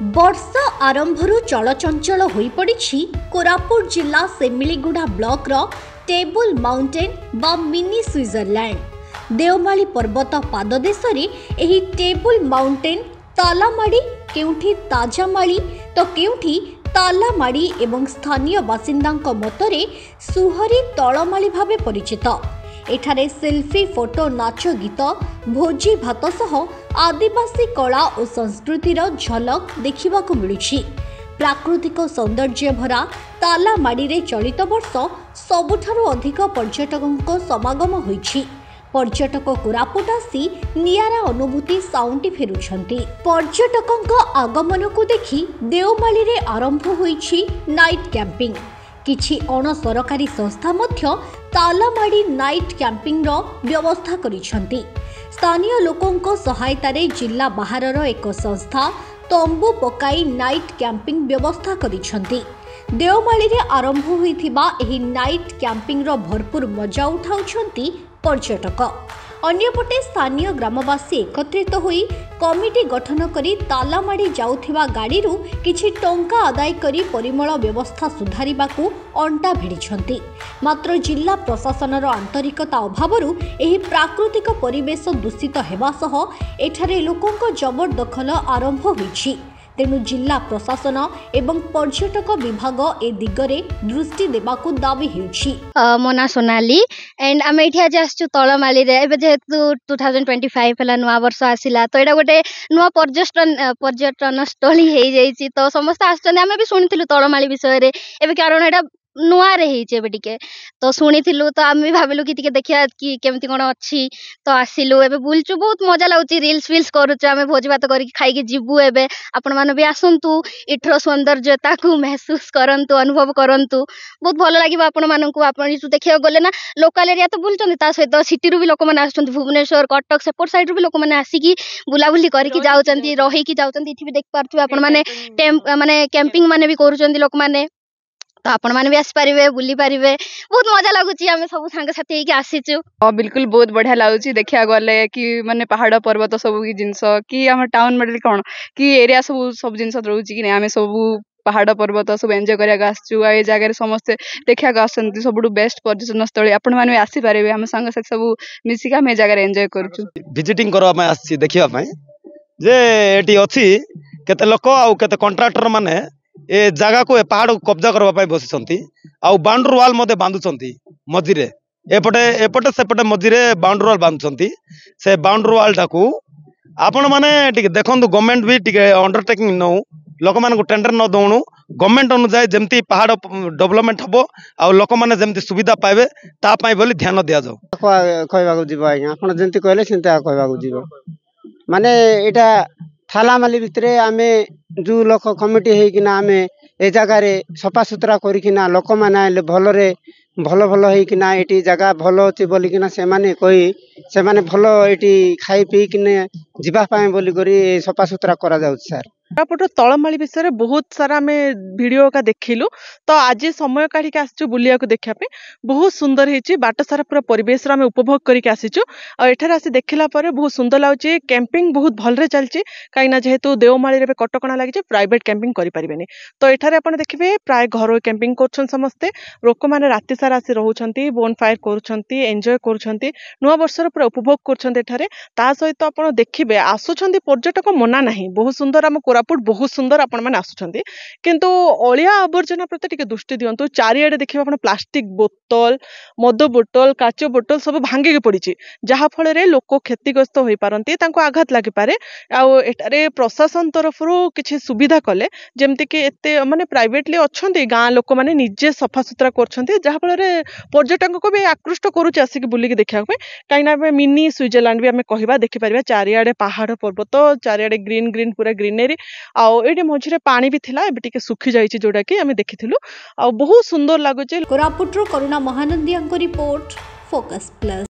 वर्ष आरंभरू चलचंचल होई पड़िछि कोरापुट जिला सेमिलीगुड़ा ब्लॉक रो टेबल माउंटेन बा मिनी स्विट्जरलैंड देवमाली पर्वत पाददेश रे एही टेबल माउंटेन तालामाड़ी केउठी ताजामाड़ी तो केउठी तालामाड़ी एवं स्थानीय बासिंदांक मतरे सुहरी तळमाली भाबे परिचित। एठारे सेल्फी फोटो नाच गीत भोजी भात सह आदिवासी कला और संस्कृतिर झलक देखिबाकू मिलुछि। प्राकृतिक सौंदर्य भरा तालामाड़ी रे चलित वर्ष सबुठारु अधिक पर्यटकों समागम होइछि। पर्यटक कोरापुट आसी नियारा अनुभूति साउंटी फेरुछंती। पर्यटकों आगमन को देखि देवमाली रे आरंभ होइछि नाइट कैंपिंग। किछि अण सरकारी संस्था मध्य तालामाड़ी नाइट कैंपिंग रो व्यवस्था करिछंती। स्थानीय लोकों सहायता रे जिला बाहरर एक संस्था तंबू पकाई नाइट कैंपिंग व्यवस्था करिछंती। देवमाली रे आरंभ होइथिबा एही नाइट कैंपिंग रो भरपूर मजा उठाउछंती पर्यटक। अन्यपटे स्थानीय ग्रामवासी एकत्रित होई कमिटी गठन करी तालामाड़ी जाउथिबा गाड़ीरू किछि टंका आदाय करी परिमल व्यवस्था सुधारिबाकू अंटा भिड़िछंती। मात्र जिला प्रशासनर आंतरिकता अभावरू एही प्राकृतिक परिवेश दूषित हेबा सह एठारे लोकंक जबरदखल आरंभ होइछि। तेणु जिला प्रशासन एवं पर्यटक विभाग ए दिगरे दृष्टि देबाकू दाबी हेउछि। मो ना सोनाली एंड आम ये आज आसचु तलमाली रे जेहेतु 2025 हला नुआ वर्ष आसिला तो एटा गोटे नुआ पर्यटन स्थली हे जाइछि तो समस्त आसचन आमे भी सुनिथिलु तलमाली विषय रे एबे कारण एटा नुआ रे हेइछि एबे टिके तो सुनिथिलु तो आमे भी भाबिलु कि टिके देखिया कि केमति कोन अछि तो आसिलु एबे बुलचु बहुत मजा लागुछि रील्स करूछु आमे भोज भात करी खाइ के जिबु एबे आपण माने भी आसंतु इठर सौंदर्यता को महसूस करंतु अनुभव करंतु बहुत भलो लागिबा आपण माननकु आपण इसु देखिया गले ना लोकल एरिया तो बुलचंदी ता सहित सिटी रु भी लोक माने आसचंदी भुवनेश्वर कटक सेपोर्ट साइड रु भी लोक माने आसी की बुलाबुली करी की जाउचंदी रही की जाउचंदी इथि भी देख पारथु आपण माने माने कैंपिंग माने भी करूचंदी लोक माने तो आपण माने भी आसी पारिबे बुली पारिबे बहुत मजा लागुची आमे सब संग साथी हेकी आसीचु। बिल्कुल बहुत बढ़िया लागुची देखिया गले कि माने पहाड़ पर्वत सब की जिंस कि हम टाउन मॉडल कोन कि एरिया सब जिंस रहउची कि आमे सब पहाड़ पर्वत सब एंजॉय करिया आसचु ए जगह रे समस्त देखिया आसंती सबुडु बेस्ट पर्यटन स्थली आपण माने आसी पारिबे हम संग साथी सब मिसिका हम ए जगह रे एंजॉय करचु विजिटिंग करबा में आसी देखिया में जे एटी अछि केते लोक आ केते कॉन्ट्रैक्टर माने ए जगह को ए पहाड़ को कब्जा करबा बसी बाउंड्री वाल मते बांधुचंती मझिरे एपटे एपटे सेपटे मझिरे बाउंड्री वाल बांधुचंती से बाउंड्री वाल टाकू आपण माने टिके देखंतु गवर्नमेंट भी टिके अंडरटेकिंग नौ लोक मान को टेंडर न दउनु गवर्नमेंट अनुसार जेमती पहाड़ डेवलपमेंट हबो आ लोक माने जेमती सुविधा पाइबे ता पई बोली ध्यान दिया जाओ कहबा को जीव आज्ञा आपण जेमती कहले सेंता कहबा को जीव माने एटा थालामाली भितरे आमे जो लोक कमिटी हेकिना आमे ए जगह रे सफा सुतरा करिकिना लोक माने भलरे भल भल हेकिना एटी जगह भल अछि बोलिकिना से माने कहि से माने भल एटी खाइ पी किने जिबा पाए बोली करी सफा सुतरा करा जाउ सर। कोरापुट तलमाली विषय में बहुत सारा आम भिडियो का देखिलु तो आज समय काढ़ी आसचु बुलिया को देखा बहुत सुंदर होती बाट सारा पूरा परिवेश आम उपभोग करके आसीचु एठार आसी देखला परे बहुत सुंदर लगुच कैंपिंग बहुत भलरे चलची कहीं जेहेतु देवमाली रे कटकणा लगी प्राइवेट कैंपिंग करि परिबेनी तो एठार आपण देखिबे प्राय घर कैंपिंग करछन समस्ते लोक माने राति सारा आसी रहउछंती बोन फायर करूछंती एंजॉय करूछंती नुआ वर्षर पूरा उपभोग करछंती एठारे ता सहित आपण देखिबे आसुछंती पर्यटक मना नाही बहुत सुंदर आम कोरापुट बहुत सुंदर आपण माने आसुछंती किंतु अलिया आवर्जना प्रति टिके दृष्टि दियंतु चारिआडे देखिबा आपण प्लास्टिक बोतल मद बोतल काचो बोतल सब भांगी के पड़िछि जहा फल रे लोक क्षतिग्रस्त होई पारंती तांको आघात लागि पारे आ एटारे प्रशासन तरफरु किछि सुविधा कले जेमति कि एते माने प्राइवेटली अछंती गां लोक माने निजे सफा सुतरा करछंती जहा फल रे पर्यटक को भी आकृष्ट करूछि आसी के बुली के देखा पे काइना मिनी स्विट्जरलैंड भी हमें कहबा देखि परिबा चारिआडे पहाड़ पर्वत चारिआडे ग्रीन ग्रीन पूरा ग्रीनरी आउ एटी मझिरे पानी भी थिला एबे टिके सुखी जाइछि जोडा कि हमें देखिथिलु आ बहुत सुंदर लागुचे। कोरापुट रो करुणा महानंदिया को रिपोर्ट फोकस प्लस।